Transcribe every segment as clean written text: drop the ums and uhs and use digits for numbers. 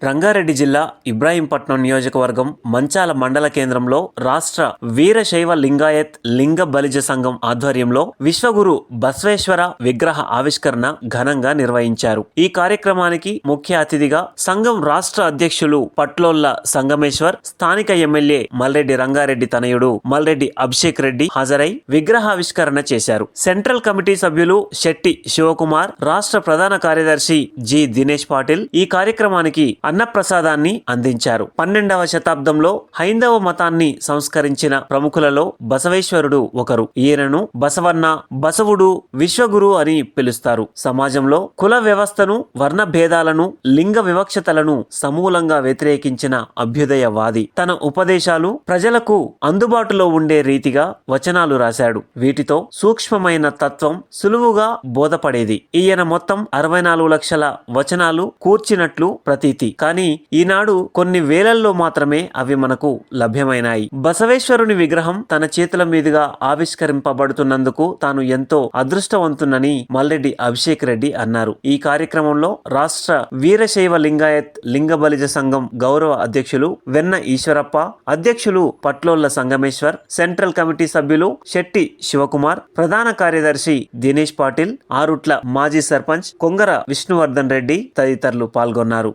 రంగారెడ్డి జిల్లా ఇబ్రాహీంపట్నం నియోజకవర్గం మంచాల మండల కేంద్రంలో రాష్ట్ర వీరశైవ లింగాయత్ లింగ బలిజ సంఘం ఆధ్వర్యంలో విశ్వగురు బసవేశ్వర విగ్రహ ఆవిష్కరణ ఘనంగా నిర్వహించారు. ఈ కార్యక్రమానికి ముఖ్య అతిథిగా సంఘం రాష్ట్ర అధ్యక్షులు పట్లోళ్ల సంగమేశ్వర్, స్థానిక ఎమ్మెల్యే మల్రెడ్డి రంగారెడ్డి తనయుడు మల్రెడ్డి అభిషేక్ రెడ్డి హాజరై విగ్రహావిష్కరణ చేశారు. సెంట్రల్ కమిటీ సభ్యులు శెట్టి శివకుమార్, రాష్ట్ర ప్రధాన కార్యదర్శి జి దినేష్ పాటిల్ ఈ కార్యక్రమానికి అన్నప్రసాదాన్ని అందించారు. 12వ శతాబ్దంలో హైందవ మతాన్ని సంస్కరించిన ప్రముఖులలో బసవేశ్వరుడు ఒకరు. ఈయనను బసవన్న, బసవుడు, విశ్వగురు అని పిలుస్తారు. సమాజంలో కుల వ్యవస్థను, వర్ణ భేదాలను, లింగ వివక్షతలను సమూలంగా వ్యతిరేకించిన అభ్యుదయవాది. తన ఉపదేశాలు ప్రజలకు అందుబాటులో ఉండే రీతిగా వచనాలు రాశాడు. వీటితో సూక్ష్మమైన తత్వం సులువుగా బోధపడేది. ఈయన మొత్తం 64 లక్షల వచనాలు కూర్చినట్లు ప్రతీతి. కానీ ఈనాడు కొన్ని వేలల్లో మాత్రమే అవి మనకు లభ్యమైనాయి. బసవేశ్వరుని విగ్రహం తన చేతుల మీదుగా ఆవిష్కరింపబడుతున్నందుకు తాను ఎంతో అదృష్టవంతునని మల్రెడ్డి అభిషేక్ రెడ్డి అన్నారు. ఈ కార్యక్రమంలో రాష్ట్ర వీరశైవ లింగాయత్ లింగ బలిజ సంఘం గౌరవ అధ్యక్షులు వెన్న ఈశ్వరప్ప, అధ్యక్షులు పట్లోళ్ల సంగమేశ్వర్, సెంట్రల్ కమిటీ సభ్యులు శెట్టి శివకుమార్, ప్రధాన కార్యదర్శి దినేష్ పాటిల్, ఆరుట్ల మాజీ సర్పంచ్ కొంగర విష్ణువర్ధన్ రెడ్డి తదితరులు పాల్గొన్నారు.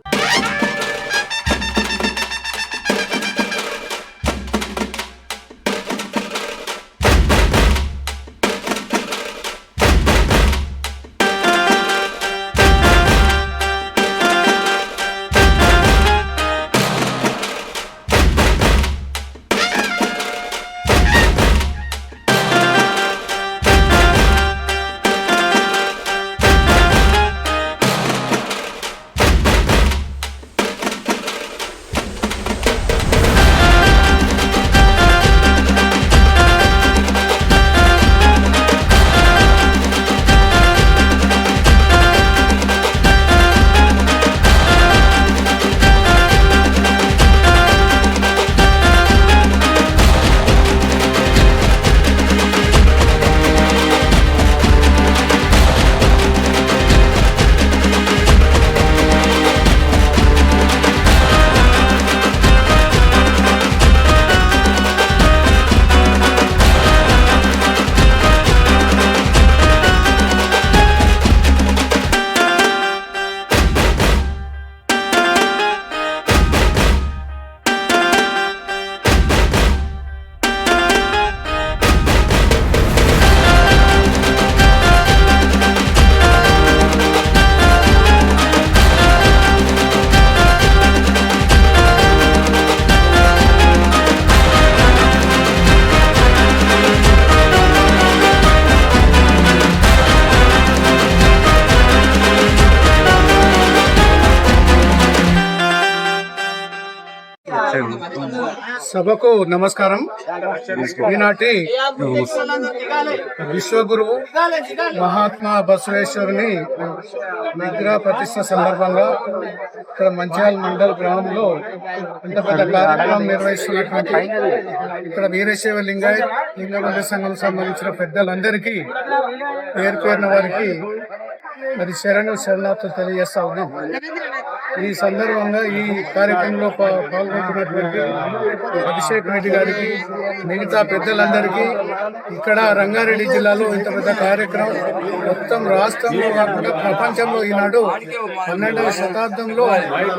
సభకు నమస్కారం. ఈనాటి విశ్వగురువు మహాత్మా బసవేశ్వరుని విగ్రహ ప్రతిష్ట సందర్భంగా ఇక్కడ మంచాల మండల గ్రామంలో ఇంత పెద్ద కార్యక్రమం నిర్వహిస్తున్నటువంటి ఇక్కడ వీరశైవ లింగాయత్ లింగ బలిజ సంఘం సంబంధించిన పెద్దలందరికీ పేరు పేరున వారికి మరి శరణార్థులు తెలియజేస్తా ఉన్నాం. ఈ సందర్భంగా ఈ కార్యక్రమంలో పాల్గొంటున్నటువంటి అభిషేక్ రెడ్డి గారికి, మిగతా పెద్దలందరికీ, ఇక్కడ రంగారెడ్డి జిల్లాలో ఇంత పెద్ద కార్యక్రమం మొత్తం రాష్ట్రంలో కాకుండా ప్రపంచంలో ఈనాడు 12వ శతాబ్దంలో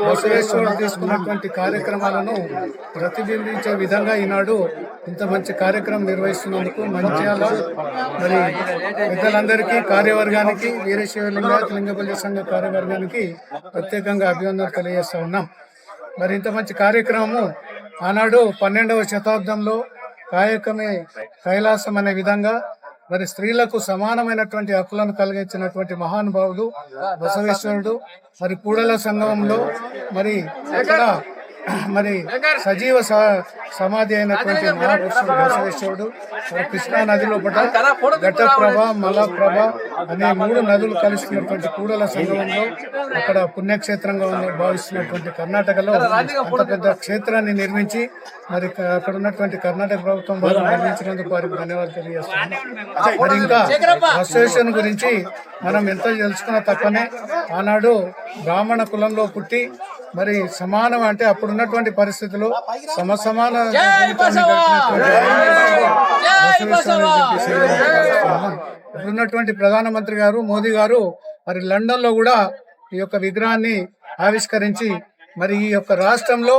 బసవేశ్వరుడు తీసుకున్నటువంటి కార్యక్రమాలను ప్రతిబింబించే విధంగా ఈనాడు ఇంత మంచి కార్యక్రమం నిర్వహిస్తున్నందుకు మంచిర్యాల మరి పెద్దలందరికీ, కార్యవర్గానికి, వీరశైవ లింగాయత్ లింగ బలిజ సంఘ కార్యవర్గానికి ప్రత్యేకంగా అభినందనలు తెలియజేస్తా ఉన్నాం. మరి ఇంత మంచి కార్యక్రమము ఆనాడు 12వ శతాబ్దంలో కాయకమే కైలాసం అనే విధంగా మరి స్త్రీలకు సమానమైనటువంటి హక్కులను కలిగించినటువంటి మహానుభావుడు బసవేశ్వరుడు. మరి కూడల సంగమంలో మరి ఇక్కడ మరి సజీవ సమాధి అయినటువంటి మహాపురుషుడు బసవేశ్వరుడు కృష్ణా నదిలో ఘటప్రభ, మలప్రభ అనే 3 నదులు కలుస్తున్నటువంటి కూడల సంగమంలో అక్కడ పుణ్యక్షేత్రంగా భావిస్తున్నటువంటి కర్ణాటకలో అంత పెద్ద క్షేత్రాన్ని నిర్మించి మరి అక్కడ ఉన్నటువంటి కర్ణాటక ప్రభుత్వం వారు నిర్మించినందుకు వారికి ధన్యవాదాలు తెలియజేస్తున్నాం. మరి ఇంకా బసవేశ్వరుని గురించి మనం ఎంత తెలుసుకున్నా తప్పనే ఆనాడు బ్రాహ్మణ కులంలో పుట్టి మరి సమానం అంటే అప్పుడున్నటువంటి పరిస్థితులు సమాన జీవితాన్ని గడిపినటువంటి ఇప్పుడున్నటువంటి ప్రధానమంత్రి గారు మోదీ గారు మరి లండన్ లో కూడా ఈ యొక్క విగ్రహాన్ని ఆవిష్కరించి మరి ఈ యొక్క రాష్ట్రంలో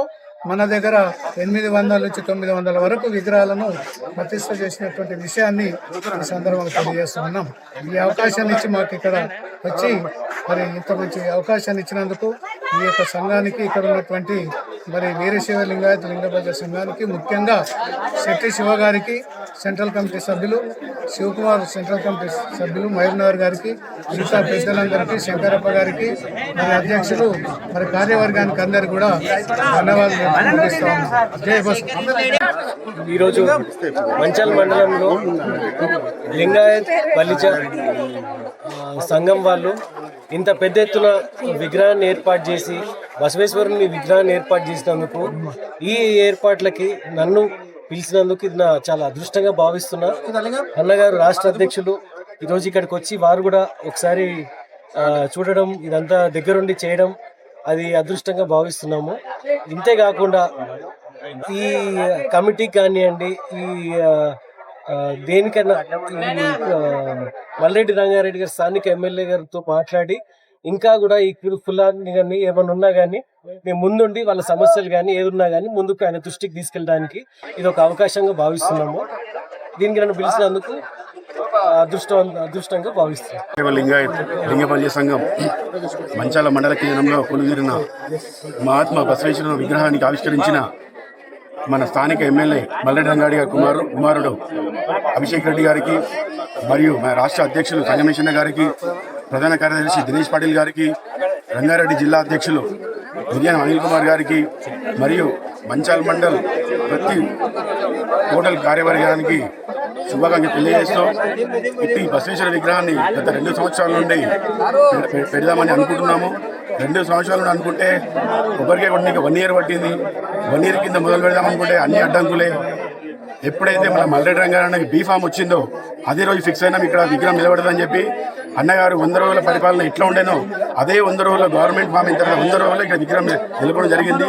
మన దగ్గర 800 నుంచి 900 వరకు విగ్రహాలను ప్రతిష్ఠ చేసినటువంటి విషయాన్ని ఈ సందర్భంగా తెలియజేస్తున్నాం. ఈ అవకాశాన్ని ఇచ్చి మాకు ఇక్కడ వచ్చి మరి ఇంత మంచి అవకాశాన్ని ఇచ్చినందుకు ఈ యొక్క సంఘానికి ఇక్కడ ఉన్నటువంటి మరి వీరశైవ లింగాయత్ లింగబద్ధ సంఘానికి ముఖ్యంగా శెట్టి శివ గారికి, సెంట్రల్ కమిటీ సభ్యులు శివకుమార్ సెంట్రల్ కమిటీ సభ్యులు మయూర్నగర్ గారికి, మిగతా పెద్దలందరికీ, శంకరప్ప గారికి, మరి అధ్యక్షులు మరి కార్యవర్గానికి అందరికీ కూడా ధన్యవాదాలు తెలియజేస్తా ఉన్నాం. జై బస్. ఈరోజు మంచాల్ మండలంలో లింగాయత్ బలిజ సంఘం వాళ్ళు ఇంత పెద్ద ఎత్తున విగ్రహాన్ని ఏర్పాటు చేసి బసవేశ్వరుని విగ్రహాన్ని ఏర్పాటు చేసినందుకు, ఈ ఏర్పాట్లకి నన్ను పిలిచినందుకు ఇది నా చాలా అదృష్టంగా భావిస్తున్నా. అన్నగారు రాష్ట్ర అధ్యక్షులు ఈరోజు ఇక్కడికి వచ్చి వారు కూడా ఒకసారి చూడడం, ఇదంతా దగ్గరుండి చేయడం అది అదృష్టంగా భావిస్తున్నాము. ఇంతేకాకుండా ఈ కమిటీకి కానివ్వండి, ఈ దేనికన్నా మల్రెడ్డి రంగారెడ్డి గారు స్థానిక ఎమ్మెల్యే గారితో మాట్లాడి ఇంకా కూడా ఈ కులాన్ని కానీ ఏమైనా ఉన్నా కానీ మేము ముందుండి వాళ్ళ సమస్యలు కానీ ఏదున్నా కానీ ముందుకు ఆయన దృష్టికి తీసుకెళ్ళడానికి ఇది ఒక అవకాశంగా భావిస్తున్నాము. దీనికి నన్ను పిలిచినందుకు అదృష్టంగా భావిస్తున్నాం. లింగాయత్ లింగబలిజ సంఘం మంచాల మండల కేంద్రంలో కొలువుదీరిన మహాత్మా బసవేశ్వర విగ్రహానికి ఆవిష్కరించిన మన స్థానిక ఎమ్మెల్యే మల్రెడ్డి రంగారెడ్డి గారి కుమారుడు అభిషేక్ రెడ్డి గారికి, మరియు మన రాష్ట్ర అధ్యక్షులు సంగమేశ్వర గారికి, ప్రధాన కార్యదర్శి దినేష్ పాటిల్ గారికి, రంగారెడ్డి జిల్లా అధ్యక్షులు విజయన్ అనిల్ కుమార్ గారికి, మరియు మంచాల్ మండల్ ప్రతి టోటల్ కార్యవర్గానికి శుభాకాంక్షలు తెలియజేస్తూ ఇట్టి బసవేశ్వర విగ్రహాన్ని గత 2 సంవత్సరాల నుండి పెడదామని అనుకుంటున్నాము. 2 సంవత్సరాల నుండి అనుకుంటే కొబ్బరికాయ కొట్టడానికి 1 ఇయర్ పట్టింది. 1 ఇయర్ కింద మొదలు పెడదామనుకుంటే అన్ని అడ్డంకులే. ఎప్పుడైతే మన మల్రెడ్డి రంగారెడ్డికి బీఫామ్ వచ్చిందో అదే రోజు ఫిక్స్ అయినాం ఇక్కడ విగ్రహం నిలబడదని చెప్పి. అన్నగారు 100 రోజుల పరిపాలన ఎట్లా ఉండేనో అదే 100 రోజుల గవర్నమెంట్ ఫామ్ అయిన తర్వాత 100 రోజుల్లో ఇక్కడ విగ్రహం నిలబడడం జరిగింది.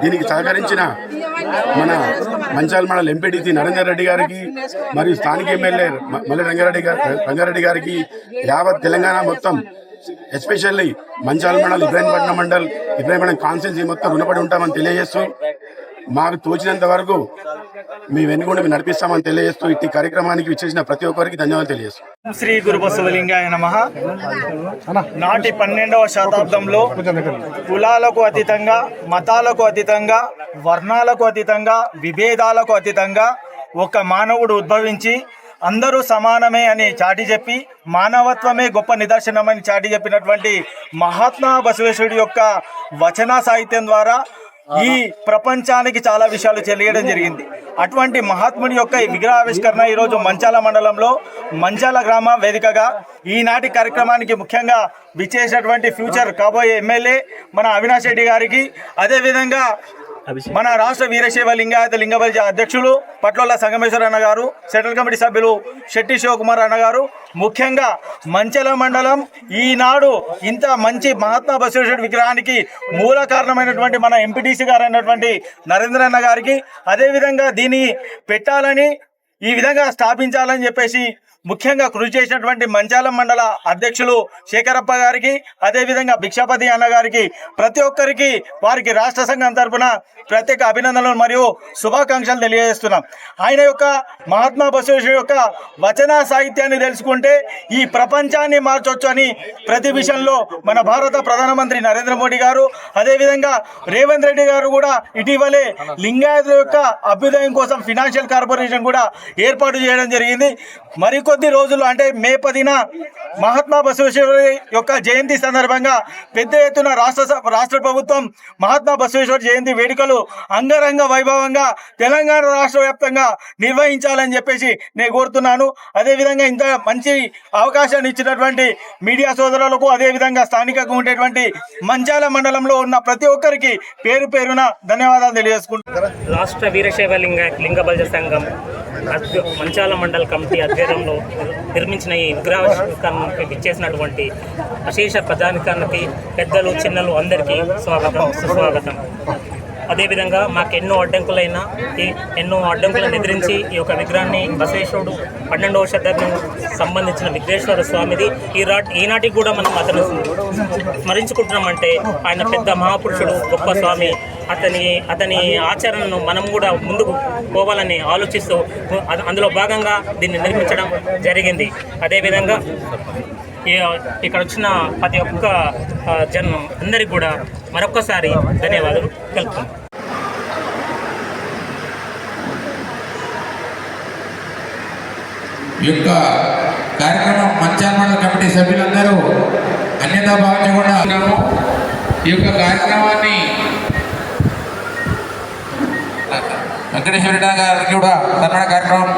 దీనికి సహకరించిన మన మంచాల్ మండల్ ఎంపీటీసీ నరేందర్ రెడ్డి గారికి, మరియు స్థానిక ఎమ్మెల్యే మల్రెడ్డి రంగారెడ్డి గారికి, యావత్ తెలంగాణ మొత్తం, ఎస్పెషల్లీ మంచాల్ మండల్ ఇబ్రాహీంపట్నం కాన్స్టిట్యున్సీ మొత్తం రుణపడి ఉంటామని తెలియజేస్తూ, మాకు తోచినంత వరకు మేము వెనుకుండి మేము నడిపిస్తామని తెలియజేస్తూ ఇట్టి కార్యక్రమానికి విచ్చేసిన ప్రతి ఒక్కరికి ధన్యవాదాలు తెలియజేస్తాం. శ్రీ గురు బసవలింగాయ నమః. నాటి 12వ శతాబ్దంలో కులాలకు అతీతంగా, మతాలకు అతీతంగా, వర్ణాలకు అతీతంగా, విభేదాలకు అతీతంగా ఒక మానవుడు ఉద్భవించి అందరూ సమానమే అని చాటి చెప్పి, మానవత్వమే గొప్ప నిదర్శనమని చాటి చెప్పినటువంటి మహాత్మా బసవేశ్వరుడి యొక్క వచన సాహిత్యం ద్వారా ఈ ప్రపంచానికి చాలా విషయాలు తెలియడం జరిగింది. అటువంటి మహాత్ముని యొక్క ఈ విగ్రహావిష్కరణ ఈరోజు మంచాల మండలంలో మంచాల గ్రామ వేదికగా ఈనాటి కార్యక్రమానికి ముఖ్యంగా విచ్చేసినటువంటి ఫ్యూచర్ కాబోయే ఎమ్మెల్యే మన అవినాష్ రెడ్డి గారికి, అదేవిధంగా మన రాష్ట్ర వీరశైవ లింగాయత లింగబలిజ అధ్యక్షులు పట్లోల సంగమేశ్వర అన్న గారు, సెంట్రల్ కమిటీ సభ్యులు శెట్టి శివకుమార్ అన్న గారు, ముఖ్యంగా మంచల మండలం ఈనాడు ఇంత మంచి మహాత్మా బసవేశ్వరుడి విగ్రహానికి మూల కారణమైనటువంటి మన ఎంపీటీసీ గారు అయినటువంటి నరేంద్ర అన్న గారికి, అదేవిధంగా దీన్ని పెట్టాలని, ఈ విధంగా స్థాపించాలని చెప్పేసి ముఖ్యంగా కృషి చేసినటువంటి మంచాల మండల అధ్యక్షులు శేఖరప్ప గారికి, అదేవిధంగా భిక్షాపతి అన్న గారికి, ప్రతి ఒక్కరికి వారికి రాష్ట్ర సంఘం తరఫున ప్రత్యేక అభినందనలు మరియు శుభాకాంక్షలు తెలియజేస్తున్నాం. ఆయన యొక్క మహాత్మా బసవేశ్వరుడు యొక్క వచన సాహిత్యాన్ని తెలుసుకుంటే ఈ ప్రపంచాన్ని మార్చొచ్చు అని ప్రతి విషయంలో మన భారత ప్రధానమంత్రి నరేంద్ర మోడీ గారు, అదేవిధంగా రేవంత్ రెడ్డి గారు కూడా ఇటీవలే లింగాయతుల యొక్క అభ్యుదయం కోసం ఫినాన్షియల్ కార్పొరేషన్ కూడా ఏర్పాటు చేయడం జరిగింది. మరికొద్ది రోజులు అంటే మే 10న మహాత్మా బసవేశ్వరుడి యొక్క జయంతి సందర్భంగా పెద్ద ఎత్తున రాష్ట్ర ప్రభుత్వం మహాత్మా బసవేశ్వర జయంతి వేడుకలు అంగరంగ వైభవంగా తెలంగాణ రాష్ట్ర వ్యాప్తంగా నిర్వహించాలని చెప్పేసి నేను కోరుతున్నాను. అదేవిధంగా ఇంత మంచి అవకాశాన్ని ఇచ్చినటువంటి మీడియా సోదరులకు, అదేవిధంగా స్థానికంగా ఉండేటువంటి మంచాల మండలంలో ఉన్న ప్రతి ఒక్కరికి పేరు పేరున ధన్యవాదాలు తెలియజేసుకుంటున్నాను. రాష్ట్ర వీరశైవ లింగబలిజ సంఘం మంచాల మండల కమిటీ ఆధ్వర్యంలో నిర్మించిన ఈ విగ్రహావిష్కరణకి ఇచ్చేసినటువంటి అశేష ప్రజానికానికి పెద్దలు చిన్నలు అందరికీ స్వాగతం సుస్వాగతం. అదేవిధంగా మాకు ఎన్నో అడ్డంకులను ఎదిరించి ఈ యొక్క విగ్రహాన్ని బసవేశ్వరుడు 12వ శతాబ్దం సంబంధించిన విఘ్నేశ్వర స్వామిది ఈనాటికి కూడా మనం అతను స్మరించుకుంటున్నామంటే ఆయన పెద్ద మహాపురుషుడు, గొప్ప స్వామి. అతని ఆచరణను మనం కూడా ముందుకు పోవాలని ఆలోచిస్తూ అందులో భాగంగా దీన్ని నిర్మించడం జరిగింది. అదేవిధంగా ఇక్కడ వచ్చిన ప్రతి ఒక్క జనం అందరికీ కూడా మరొక్కసారి ధన్యవాదాలు తెలుపుతున్నాం. ఈ యొక్క కార్యక్రమం మంచాల మండల కమిటీ సభ్యులందరూ అన్యతా భావించకుండా ఈ యొక్క కార్యక్రమాన్ని వెంకటేశ్వర గారికి కూడా కన్నడ కార్యక్రమం